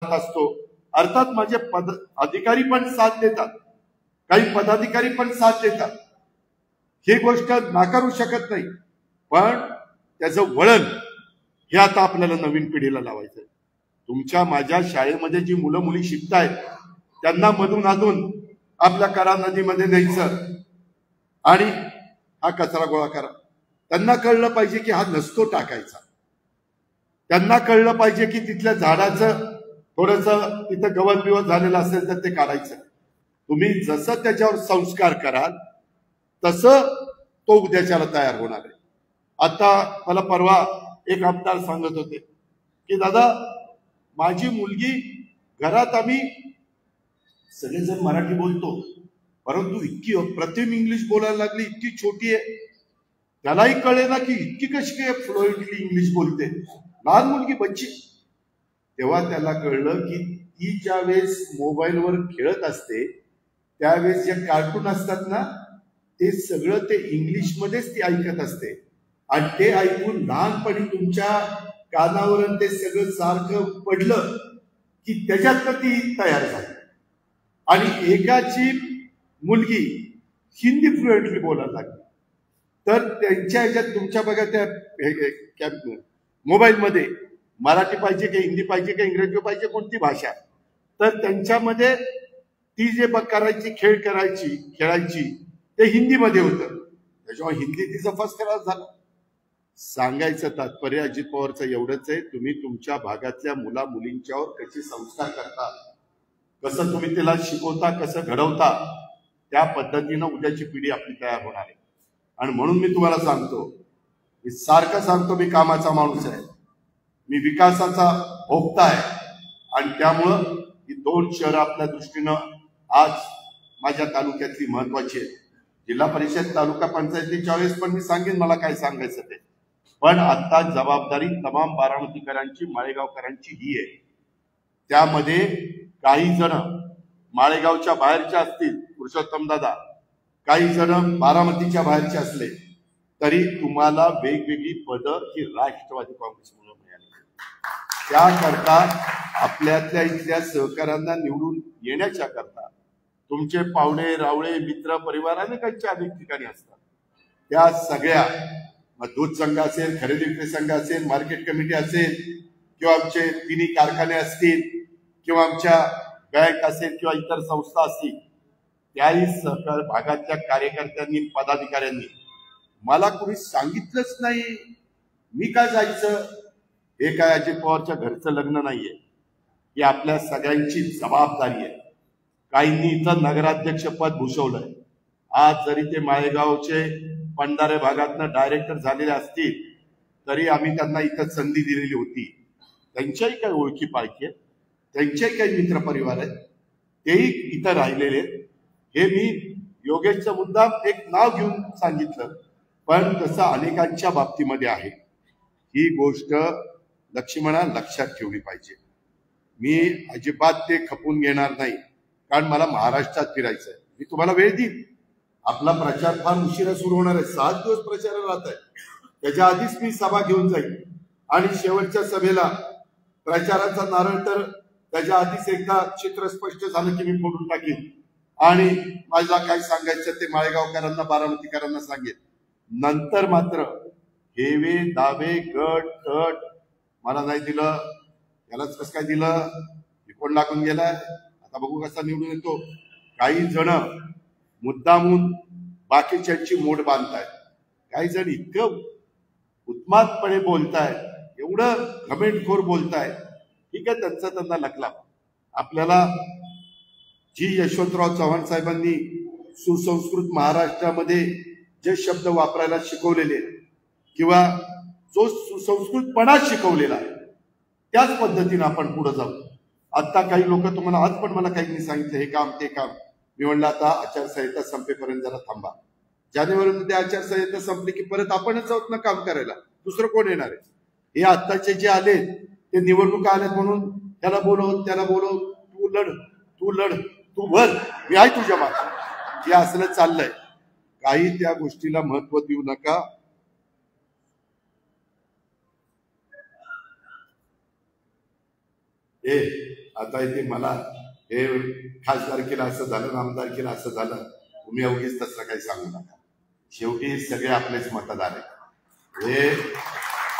असतो। अर्थात माझे अधिकारी पण साथ देतात, काही पदाधिकारी पण साथ देतात, ही गोष्ट नाकारू शकत नाही। पण त्याचं वळण हे आता आपल्याला नवीन पिढीला लावायचं। तुमच्या माझ्या शाळेमध्ये जी मुलं मुली शिकतायत त्यांना मधून अधून आपल्या करा नदीमध्ये न्यायचं आणि हा कचरा गोळा करा। त्यांना कळलं पाहिजे की हा नसतो टाकायचा, त्यांना कळलं पाहिजे की तिथल्या झाडाचं थोडंसं तिथं गवत बिवत झालेलं असेल तर ते काढायचं। तुम्ही जसं त्याच्यावर संस्कार कराल तसं तो उद्याच्याला तयार होणार आहे। आता मला परवा एक आमदार सांगत होते की दादा माझी मुलगी घरात आम्ही सगळेजण मराठी बोलतो, परंतु इतकी अप्रतिम इंग्लिश बोलायला लागली, इतकी छोटी आहे, त्यालाही कळे ना की इतकी कशी काय फ्लुएंटली इंग्लिश बोलते, लहान मुलगी बच्ची। तेव्हा त्याला कळलं की ती ज्या वेळेस मोबाईलवर खेळत असते त्यावेळेस जे कार्टून असतात ना ते सगळं ते इंग्लिश मध्येच ती ऐकत असते आणि ते ऐकून लहानपणी तुमच्या कानावर ते सगळं सारखं पडलं की त्याच्यात ती तयार झाली। आणि एकाची मुलगी हिंदी फ्लुएंटली बोलायला लागली तर त्यांच्या ह्याच्यात तुमच्या बघा त्या मोबाईलमध्ये मराठी पाहिजे की हिंदी पाहिजे की इंग्रजी पाहिजे कोणती भाषा, तर त्यांच्यामध्ये ती जे करायची खेळायची ते हिंदीमध्ये होतं, त्याच्यामुळे हिंदी तिचं फर्स्ट क्लास झालं। सांगायचं तात्पर्य अजित पवारचं एवढंच आहे, तुम्ही तुमच्या भागातल्या मुला मुलींच्यावर कसे संस्कार करता, कसं तुम्ही त्याला शिकवता, कसं घडवता, त्या पद्धतीनं उद्याची पिढी आपली तयार होणार आहे। आणि म्हणून मी तुम्हाला सांगतो, मी सारखं सांगतो मी कामाचा माणूस आहे, मी विकासाचा भोक्ता आहे आणि त्यामुळं ही दोन शहरं आपल्या दृष्टीनं आज माझ्या तालुक्यातली महत्वाची आहेत। जिल्हा परिषद तालुका पंचायतीच्या वेळेस पण मी सांगेन मला काय सांगायचं ते, पण आता जबाबदारी तमाम बारामतीकरांची माळेगावकरांची ही आहे। त्यामध्ये काही जण माळेगावच्या बाहेरचे असतील पुरुषोत्तम दादा, काही जण बारामतीच्या बाहेरचे असले तरी तुम्हाला वेगवेगळी पदं ही राष्ट्रवादी काँग्रेसमुळे मिळाली। त्याकरता आपल्यातल्या इथल्या सहकाऱ्यांना निवडून येण्याच्या करता तुमचे पाहुणे रावळे मित्र परिवार अनेकांच्या अनेक ठिकाणी असतात, त्या सगळ्या दूध संघ असेल, खरेदी विक्री संघ असेल, मार्केट कमिटी असेल किंवा आमचे तिन्ही कारखाने असतील किंवा आमच्या बँक असेल किंवा इतर संस्था असतील, त्याही सहकार भागातल्या कार्यकर्त्यांनी पदाधिकाऱ्यांनी मला कोणी सांगितलंच नाही, मी काय जायचं। हे काय अजित पवारच्या घरचं लग्न नाहीये, ही आपल्या सगळ्यांची जबाबदारी आहे। काहींनी इथं नगराध्यक्ष पद भूषवलंय, आज जरी ते माळेगावचे पंढारे भागातनं डायरेक्टर झालेले असतील तरी आम्ही त्यांना इथं संधी दिलेली होती। त्यांच्याही काही ओळखी पाळखी आहेत, त्यांच्याही काही मित्रपरिवार आहेत, तेही इथं राहिलेले आहेत। हे मी योगेशचा मुद्दा एक नाव घेऊन सांगितलं, पण तसं अनेकांच्या बाबतीमध्ये आहे। ही गोष्ट लक्ष्मणा लक्षात ठेवली पाहिजे। मी अजिबात ते खपून घेणार नाही, कारण मला महाराष्ट्रात फिरायचं आहे। मी तुम्हाला वेळ देईन, आपला प्रचार फार उशिरा सुरू होणार आहे, 7 दिवस प्रचाराला राहत आहे, त्याच्या आधीच मी सभा घेऊन जाईल आणि शेवटच्या सभेला प्रचाराचा नारळ तर त्याच्या आधीच एकदा चित्र स्पष्ट झालं की मी फोडून टाकीन आणि मला काय सांगायचं ते माळेगावकरांना बारामतीकरांना सांगेन। नंतर मात्र हेवे दावे गट तट मला नाही दिलं, यालाच कसं काय दिलं, कोण लागून गेलाय, आता बघू कसा निवडून येतो। काही जण मुद्दामून बाकीच्यांची मोड बांधतायत, काही जण इतकं उत्मादपणे बोलताय, एवढं घमेंडखोर बोलताय, ठीक आहे त्यांचा त्यांना लकला। आपल्याला जी यशवंतराव चव्हाण साहेबांनी सुसंस्कृत महाराष्ट्रामध्ये जे शब्द वापरायला शिकवलेले किंवा जो सुसंस्कृतपणा शिकवलेला आहे त्याच पद्धतीने आपण पुढे जाऊ। आता काही लोक तुम्हाला आज पण मला काही सांगितलं हे काम ते काम, मी म्हणलं आता आचारसंहिता संपेपर्यंत जरा थांबा, जानेवारीमध्ये आचारसंहिता संपली की परत आपणच जाऊत ना काम करायला, दुसरं कोण येणार आहे। हे आत्ताचे जे आले ते निवडणुका आल्यात म्हणून त्याला बोलव त्याला बोलव, तू लढ तू लढ तू भर, मी आहे तुझ्या मागे, हे असलं चाललंय। काही त्या गोष्टीला महत्व देऊ नका। आता इथे मला हे खासदार केलं असं झालं, आमदार केलं असं झालं, तुम्ही अवघीच तसं काही सांगू नका. शेवटी सगळे आपलेच मतदार आहेत. हे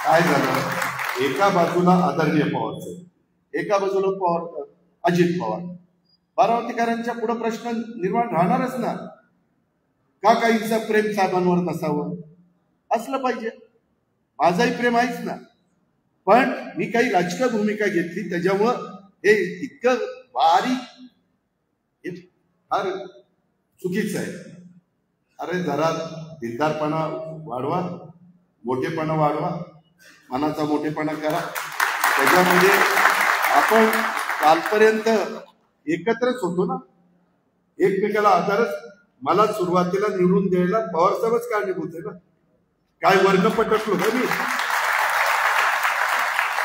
काय झालं, एका बाजूला आदरणीय पवारचं, एका बाजूला पवार अजित पवार. बारामतीकरांच्या पुढे प्रश्न निर्माण राहणारच ना. का काहींचं प्रेम साहेबांवर नसावं? असलं पाहिजे. माझाही प्रेम आहेच ना, पण मी काही राजकीय भूमिका घेतली त्याच्यामुळं हे इतकं बारीक फार चुकीचं आहे. अरे जरा दिलदारपणा वाढवा, मोठेपणा वाढवा, मनाचा मोठेपणा करा. त्याच्यामध्ये आपण कालपर्यंत एकत्रच होतो ना, एकमेकाला आधारच. मला सुरुवातीला निवडून द्यायला पवार साहेबच कारणीभूत आहे ना. काय वर्ग पटकलो का मी?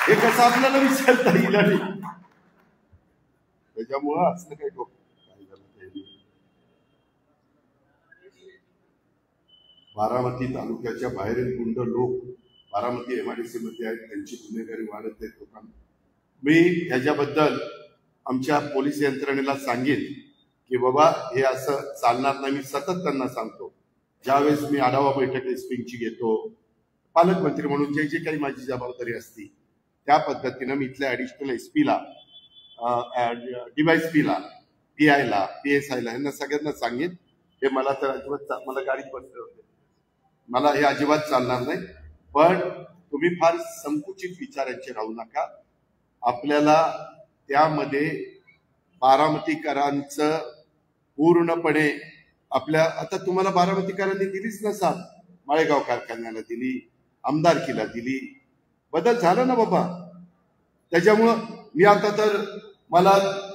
हे कसं आपल्याला विचारता येईल? आणि त्याच्यामुळं असलं काही बारामती तालुक्याच्या बाहेरील गुंड लोक बारामती MIDC मध्ये आहेत, त्यांची गुन्हेगारी वाढत आहेत लोकांना. मी ह्याच्याबद्दल आमच्या पोलीस यंत्रणेला सांगेन की बाबा हे असं चालणार नाही. मी सतत त्यांना सांगतो, ज्यावेळेस मी आढावा बैठक एसपीची घेतो, पालकमंत्री म्हणून जे जे काही माझी जबाबदारी असती त्या पद्धतीनं मी इथल्या ऍडिशनल SPला, DYSPला, PIला, PSIला यांना सगळ्यांना सांगेन. हे मला तर अजिबात, मला गाडीत बसले होते, मला हे अजिबात चालणार नाही. पण तुम्ही फार संकुचित विचारांचे राहू नका. आपल्याला त्यामध्ये बारामतीकरांचं पूर्णपणे आपल्या, आता तुम्हाला बारामतीकरांनी दिलीच ना साथ. माळेगाव कारखान्याला दिली, आमदारकीला दिली, बदल झाला ना बाबा. त्याच्यामुळं मी आता तर मला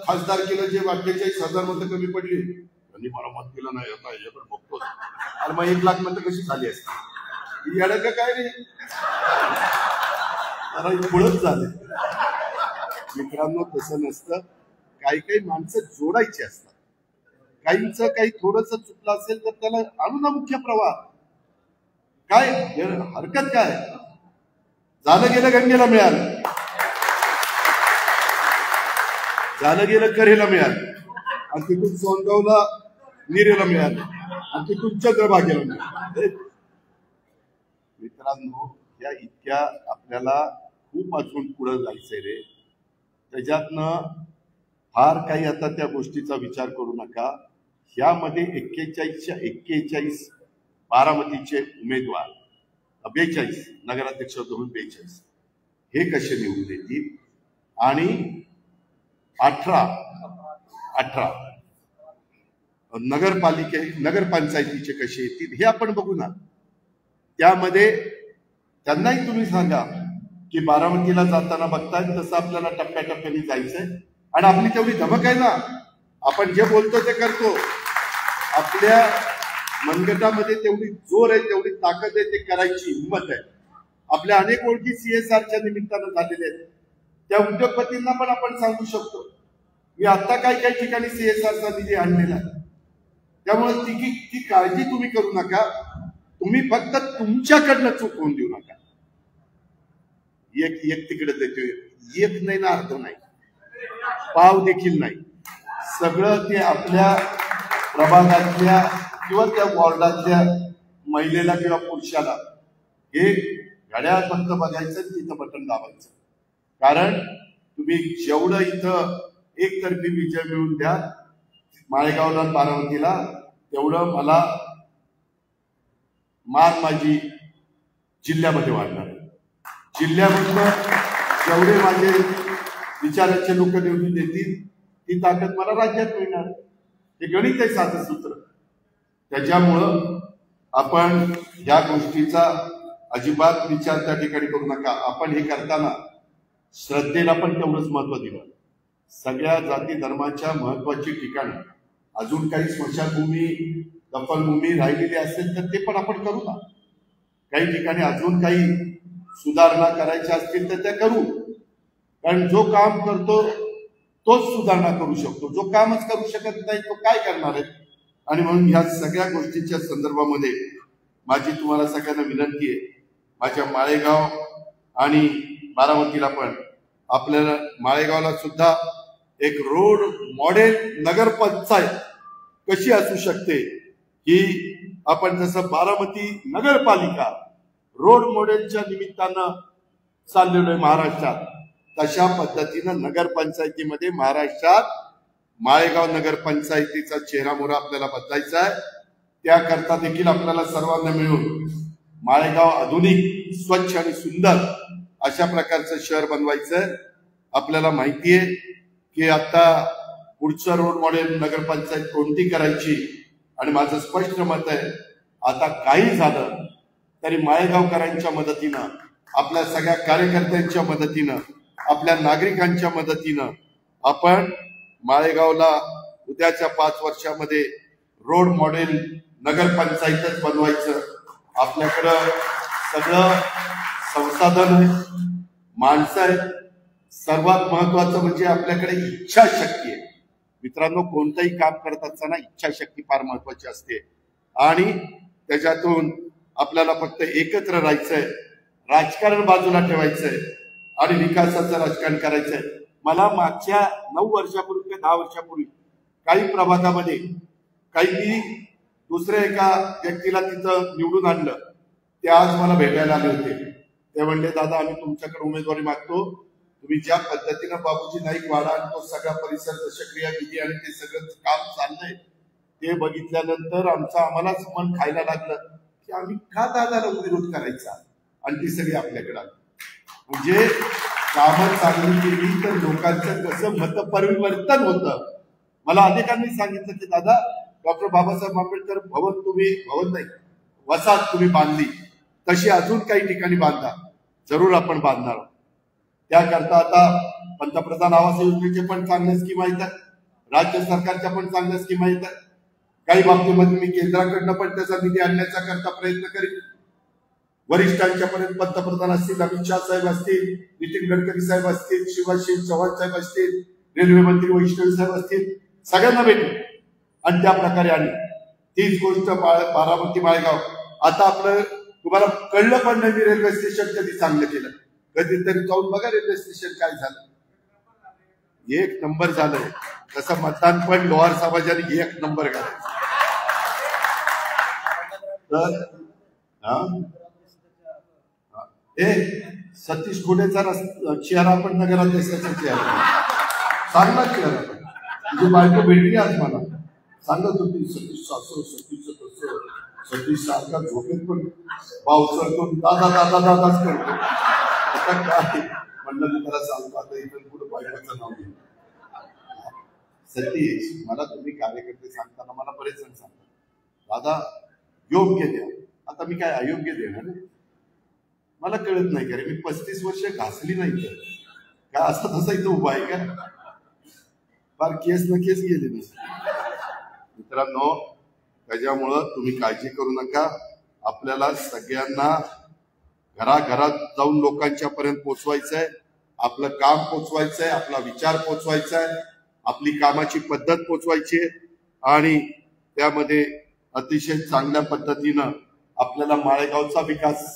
खासदारकीला जे 48,000 मतं कमी पडली, त्यांनी मला मत केलं नाही, आता याच्याकडे बघतो. अरे मग 1 लाख मतं कशी झाली असते? येडं का काय नाही, पुढंच झाले. मित्रांनो तसं नसतं. काही काही माणसं जोडायची असतात. काहींचं काही थोडंसं चुकलं असेल तर त्याला आणू ना मुख्य प्रवाह. काय हरकत काय? झालं गेलं गंगेला मिळालं, झालं गेलं करेला मिळालं, आणि तिथून सोनगावला निरेला मिळालं, आणि तिथून चंद्रभागेला मिळालं. मित्रांनो या इतक्या आपल्याला खूप अजून पुढे जायचंय रे. त्याच्यातनं फार काही आता त्या गोष्टीचा विचार करू नका. ह्यामध्ये 41च्या 41 बारामतीचे उमेदवार, 42 नगराध्यक्ष धरून 42 हे कसे निवडून येतील, आणि 18 नगरपंचायतीचे कसे येतील हे आपण बघू ना. त्यामध्ये त्यांनाही तुम्ही सांगा की बारामतीला जाताना बघताय तसं आपल्याला टप्प्याटप्प्याने जायचंय, आणि आपली तेवढी धमक आहे ना, आपण जे बोलतो ते करतो. आपल्या मनगटामध्ये तेवढी जोर आहे, तेवढी ताकद आहे, ते करायची हिंमत आहे. आपल्या अनेक ओळखी CSRच्या निमित्तानं झालेल्या आहेत. त्या उद्योगपतींना पण आपण सांगू शकतो. मी आता काही काही ठिकाणी CSRचा निधी आणलेला आहे. त्यामुळे ती काळजी तुम्ही करू नका. तुम्ही फक्त तुमच्याकडनं चूक होऊन देऊ नका. एक तिकडे देतोय, एक नाही ना, अर्ध नाही, पाव देखील नाही. सगळं ते आपल्या प्रभागातल्या किंवा त्या वॉर्डातल्या महिलेला किंवा पुरुषाला हे घड्याळ फक्त बघायचं, तिथं बटन दाबायचं. कारण तुम्ही जेवढं इथं एकतर्फी विजय मिळवून द्या माळेगावला बारामतीला, तेवढं मला मान माझी जिल्ह्यामध्ये वाढणार. जिल्ह्यामधलं जेवढे माझे विचाराचे लोक निवडून देतील ती ताकद मला राज्यात मिळणार. हे गणित आहे, साधं सूत्र. त्याच्यामुळं आपण या गोष्टीचा अजिबात विचार त्या ठिकाणी करू नका. आपण हे करताना श्रद्धेला पण तेवढंच महत्व दिलं. सगळ्या जाती धर्माच्या महत्वाची ठिकाणी अजून काही स्मशानभूमी, दफनभूमी राहिलेली असेल तर ते पण आपण करू ना. काही ठिकाणी अजून काही सुधारणा करायच्या असतील तर त्या करू. कारण जो काम करतो तोच सुधारणा करू शकतो, जो कामच करू शकत नाही तो काय करणार आहे. आणि म्हणून ह्या सगळ्या गोष्टीच्या संदर्भामध्ये माझी तुम्हाला सगळ्यांना विनंती आहे, माझ्या माळेगाव आणि बारामतीला पण, आपल्याला माळेगावला सुद्धा एक रोड मॉडेल नगरपंचायत कशी असू शकते, ही आपण जसं बारामती नगरपालिका रोड मॉडेलच्या निमित्तानं चाललेलो आहे महाराष्ट्रात, तशा पद्धतीनं नगरपंचायतीमध्ये महाराष्ट्रात माळेगाव नगरपंचायतीचा चेहरामोहरा आपल्याला बदलायचा आहे. त्याकरता देखील आपल्याला सर्वांना मिळून माळेगाव आधुनिक, स्वच्छ आणि सुंदर अशा प्रकारचं शहर बनवायचं. आपल्याला माहिती आहे की आता पुढचं रोड मॉडेल नगरपंचायत कोणती करायची, आणि माझं स्पष्ट मत आहे, आता काही झालं तरी माळेगावकरांच्या मदतीनं, आपल्या सगळ्या कार्यकर्त्यांच्या मदतीनं, आपल्या नागरिकांच्या मदतीनं आपण माळेगावला उद्याच्या 5 वर्षामध्ये रोड मॉडेल नगरपंचायतच बनवायचं. आपल्याकडं सगळं संसाधन आहे, माणसं आहेत, सर्वात महत्वाचं म्हणजे आपल्याकडे इच्छाशक्ती आहे. मित्रांनो, कोणतंही काम करत असताना इच्छाशक्ती फार महत्वाची असते, आणि त्याच्यातून आपल्याला फक्त एकत्र राहायचंय, राजकारण बाजूला ठेवायचंय आणि विकासाचं राजकारण करायचंय. मला मागच्या 9 वर्षापूर्वी किंवा 10 वर्षापूर्वी काही प्रभागामध्ये काही दुसऱ्या एका व्यक्तीला तिथं निवडून आणलं, ते आज मला भेटायला आले होते. ते म्हणले, दादा आम्ही तुमच्याकडे उमेदवारी मागतो, तुम्ही ज्या पद्धतीनं बाबूजी नाईक वाडा आणि तो सगळा परिसर दशक्रिया विधी आणि ते सगळं काम चाललंय, ते बघितल्यानंतर आम्हालाच मन खायला लागलं की आम्ही का दादाला विरोध करायचा, आणि ती सगळी आपल्याकडे आली. म्हणजे कामं चांगली केली तर लोकांचं कसं मतपरिवर्तन होतं. मला अनेकांनी सांगितलं की दादा, डॉक्टर बाबासाहेब आंबेडकर भवन नाही, वसाहत तुम्ही बांधली, तशी अजून काही ठिकाणी बांधा. जरूर आपण बांधणार. त्याकरता आता पंतप्रधान आवास योजनेचे पण चांगल्या स्कीम आहेत, राज्य सरकारच्या पण चांगल्या स्कीम आहेत. काही बाबतीमध्ये मी केंद्राकडनं पण त्याचा निधी आणण्याचा करता प्रयत्न करेन. वरिष्ठांच्या पर्यंत पंतप्रधान असतील, अमित शाह साहेब असतील, नितीन गडकरी साहेब असतील, शिवराज सिंग चौहान साहेब असतील, रेल्वे मंत्री वैष्णवी साहेब असतील, सगळ्यांना भेटेल आणि त्या प्रकारे आली. तीच गोष्ट बारामती माळेगाव. आता आपलं तुम्हाला कळलं पण नाही, मी रेल्वे स्टेशन कधी चांगलं केलं. कधीतरी जाऊन बघा रेल्वे स्टेशन काय झालं, 1 नंबर झालंय. तसं मतदान पण लोहार समाजाने 1 नंबर करायचं. तर सतीश खोडेचा चेहरा पण नगराध्यक्षाचा चेहरा चांगला चेहरा. तुझी बायको भेटली आज मला, सांगत होती सतीश सासू, सतीश तसं, सतीश सारखा झोपेत पण भाव चढतो, दादा दादा दादाच करतो. आता काय म्हणलं, मी त्याला सांगतो आता इथून पुढे बायकोचं नाव घेऊ. सतीश, मला तुम्ही कार्यकर्ते सांगताना मला बरेच जण सांगतात, दादा योग्य द्या. आता मी काय अयोग्य देणार? मला कळत नाही का रे, मी 35 वर्ष घासली नाही तर का असं तसं इथं उभा आहे का? फार केस न केस गेले नाही. मित्रांनो, त्याच्यामुळं तुम्ही काळजी करू नका. आपल्याला सगळ्यांना घराघरात जाऊन लोकांच्या पर्यंत पोचवायचंय, आपलं काम पोचवायचंय, आपला विचार पोचवायचा आहे, आपली कामाची पद्धत पोचवायची आहे, आणि त्यामध्ये अतिशय चांगल्या पद्धतीनं आपल्याला माळेगावचा विकास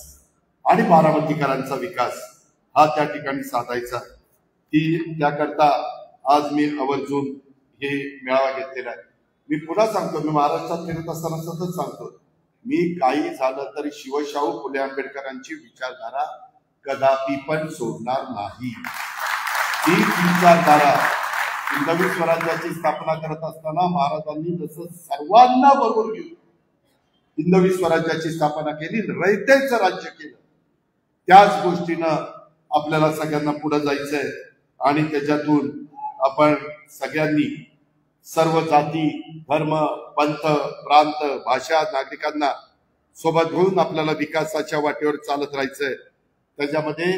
आणि बारामतीकरांचा विकास हा त्या ठिकाणी साधायचा. त्याकरता आज मी आवर्जून हे मेळावा घेतलेला आहे. मी पुन्हा सांगतो, मी महाराष्ट्रात फिरत असताना सतत सांगतो, मी काही झालं तरी शिवशाहू फुले आंबेडकरांची विचारधारा कदापि पण सोडणार नाही. ही विचारधारा हिंदवी स्वराज्याची स्थापना करत असताना महाराजांनी जसं सर्वांना बरोबर घेऊन हिंदवी स्वराज्याची स्थापना केली, रयतेचं राज्य केलं, त्याच गोष्टीनं आपल्याला सगळ्यांना पुढे जायचंय. आणि त्याच्यातून आपण सगळ्यांनी सर्व जाती, धर्म, पंथ, प्रांत, भाषा, नागरिकांना सोबत घेऊन आपल्याला विकासाच्या वाटेवर चालत राहायचंय. त्याच्यामध्ये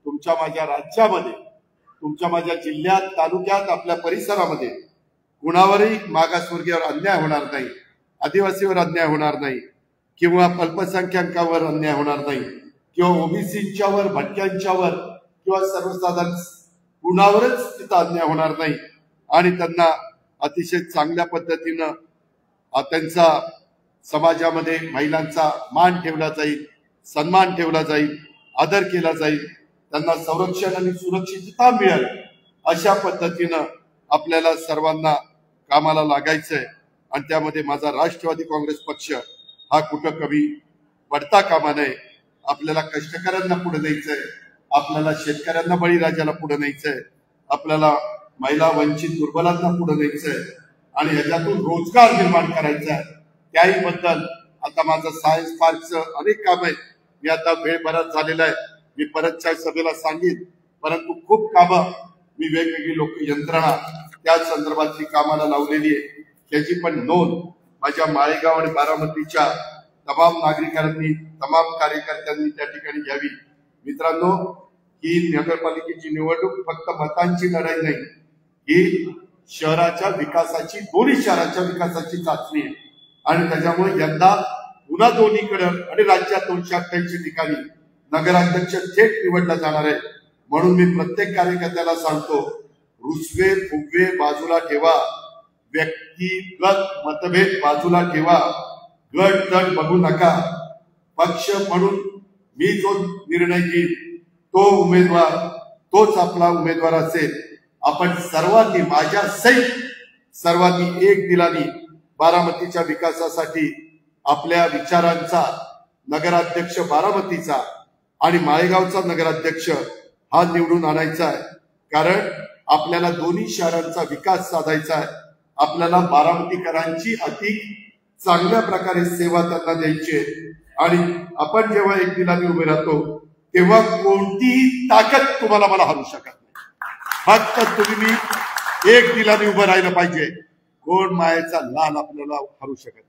तुमच्या माझ्या राज्यामध्ये, तुमच्या माझ्या जिल्ह्यात, तालुक्यात, आपल्या परिसरामध्ये कुणावरही मागासवर्गीयावर अन्याय होणार नाही, आदिवासीवर अन्याय होणार नाही, किंवा अल्पसंख्याकांवर अन्याय होणार नाही, किंवा ओबीसींच्यावर, भटक्यांच्यावर किंवा सर्वसाधारण कुणावरच तिथं अन्याय होणार नाही. आणि त्यांना अतिशय चांगल्या पद्धतीनं त्यांचा समाजामध्ये महिलांचा मान ठेवला जाईल, सन्मान ठेवला जाईल, आदर केला जाईल, त्यांना संरक्षण आणि सुरक्षितता मिळेल, अशा पद्धतीनं आपल्याला सर्वांना कामाला लागायचंय आणि त्यामध्ये माझा राष्ट्रवादी काँग्रेस पक्ष हा कुठं कमी पडता कामा नये. आपल्याला कष्टकऱ्यांना पुढे न्यायचंय, आपल्याला शेतकऱ्यांना बळीराजाला पुढे न्यायचंय, आपल्याला महिला वंचित दुर्बलांना पुढे न्यायचंय आणि ह्याच्यातून रोजगार निर्माण करायचा आहे. त्याही बद्दल आता माझं सायन्स पार्कचं अनेक काम आहे. मी आता वेळ बराच झालेला आहे, मी परतच्या सभेला सांगेन, परंतु खूप कामं मी वेगवेगळी लोक यंत्रणा त्या संदर्भातली कामाला लावलेली आहे. त्याची पण नोंद माझ्या माळेगाव आणि बारामतीच्या तमाम नागरिकांनी, तमाम कार्यकर्त्यांनी त्या ठिकाणी घ्यावी. मित्रांनो, ही नगरपालिकेची निवडणूक फक्त मतांची लढाई नाही, ही शहराच्या विकासाची, दोन्ही शहराच्या विकासाची चाचणी आहे. आणि त्याच्यामुळे यंदा पुन्हा दोन्हीकडे आणि राज्यात 288 ठिकाणी नगराध्यक्ष थेट निवडला जाणार आहे. म्हणून मी प्रत्येक कार्यकर्त्याला सांगतो, रुसवे फुगवे बाजूला ठेवा, व्यक्तिगत मतभेद बाजूला ठेवा, गट गट बघू नका. पक्ष म्हणून मी जो निर्णय घेईन तो उमेदवार, तोच आपला उमेदवार असेल. आपण सर्वांनी, माझ्या सहित सर्वांनी एक दिलानी बारामतीच्या विकासासाठी आपल्या विचारांचा नगराध्यक्ष बारामतीचा आणि माळेगावचा नगराध्यक्ष हा निवडून आणायचा आहे. कारण आपल्याला दोन्ही शहरांचा विकास साधायचा आहे. आपल्याला बारामतीकरांची अधिक चांगल्या प्रकारे सेवा त्यांना द्यायची आहे. आणि आपण जेव्हा एक दिलाने उभे राहतो तेव्हा कोणतीही ताकद तुम्हाला मला हरू शकत नाही. फक्त तुम्ही मी एक दिलाने उभं राहिलं पाहिजे. कोण मायेचा लाल आपल्याला हरू शकत नाही.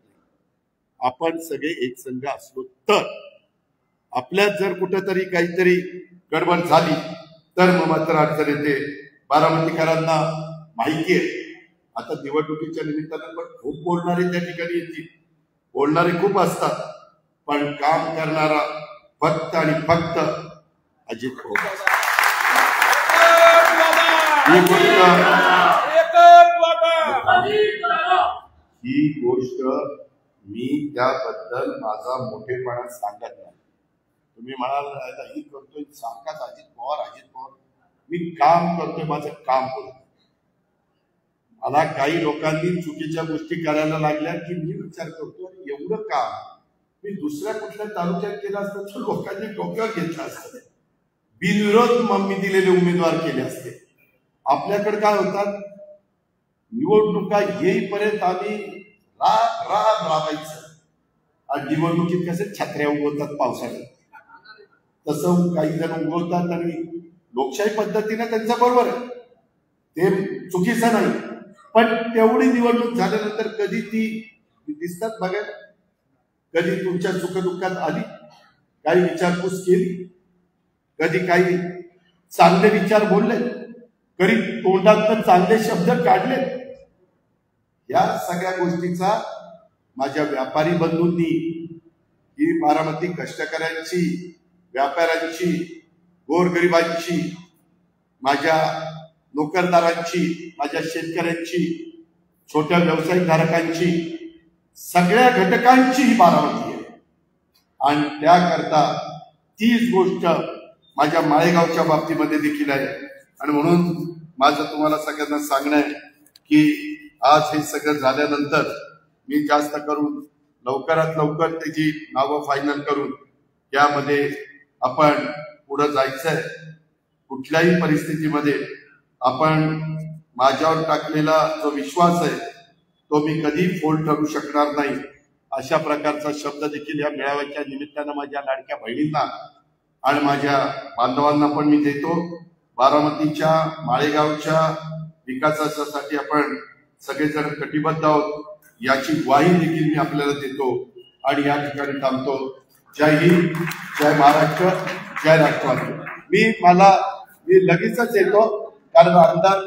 आपण सगळे एक संघ असलो तर. आपल्यात जर कुठेतरी काहीतरी गडबड झाली तर मग मात्र अडचण येते. बारामतीकरांना माहिती आहे, आता निवडणुकीच्या निमित्तानं पण खूप बोलणारे त्या ठिकाणी येतील, बोलणारे खूप असतात, पण काम करणारा फक्त आणि फक्त अजित पवार. ही गोष्ट मी त्याबद्दल माझा मोठेपणा सांगत नाही. तुम्ही म्हणाल ही करतोय सारखाच अजित पवार. मी काम करतोय, माझं काम करतोय. मला काही लोकांनी चुकीच्या गोष्टी करायला लागल्या की मी विचार करतो एवढं काम मी दुसऱ्या कुठल्या तालुक्यात केलं असतं तर लोकांनी डोक्यावर घेतलं असतं. बिनविरोध मी दिलेले उमेदवार केले असते. आपल्याकडे काय होतात, निवडणुका येईपर्यंत आम्ही राबायचं आणि निवडणुकीत कसे छत्र्या उगवतात पावसाळ्यात, तसं काही जण उगवतात आणि लोकशाही पद्धतीने त्यांचं बरोबर आहे, ते चुकीचं नाही. पण तेवढी निवडणूक झाल्यानंतर कधी ती दिसतात बघायला, कधी तुमच्या सुखदुःखात आली, काही विचारपूस केली, कधी काही चांगले विचार बोलले, कधी तोंडात चांगले शब्द काढले. या सगळ्या गोष्टीचा माझ्या व्यापारी बंधूंनी, ही बारामती कष्टकऱ्यांची, व्यापाऱ्यांची, गोरगरिबांची, माझ्या नोकरदारांची, माझ्या शेतकऱ्यांची, छोट्या व्यावसायिकधारकांची, सगळ्या घटकांची ही बारामती आहे. आणि त्याकरता तीच गोष्ट माझ्या माळेगावच्या बाबतीमध्ये देखील आहे. आणि म्हणून माझं तुम्हाला सगळ्यांना सांगणं आहे की आज हे सगळं झाल्यानंतर मी जास्त करून लवकरात लवकर त्याची नावं फायनल करून यामध्ये आपण पुढे जायचंय. कुठल्याही परिस्थितीमध्ये आपण माझ्यावर टाकलेला जो विश्वास आहे तो मी कधी फोल ठरू शकणार नाही. अशा प्रकारचा शब्द देखील या मेळाव्याच्या निमित्तानं माझ्या लाडक्या बहिणींना आणि माझ्या बांधवांना पण मी देतो. बारामतीच्या, माळेगावच्या विकासासाठी आपण सगळेजण कटिबद्ध आहोत याची ग्वाही देखील मी आपल्याला देतो आणि या ठिकाणी थांबतो. जय हिंद, जय महाराष्ट्र, जय राष्ट्रवादी. मी लगेचच येतो कारण आमदार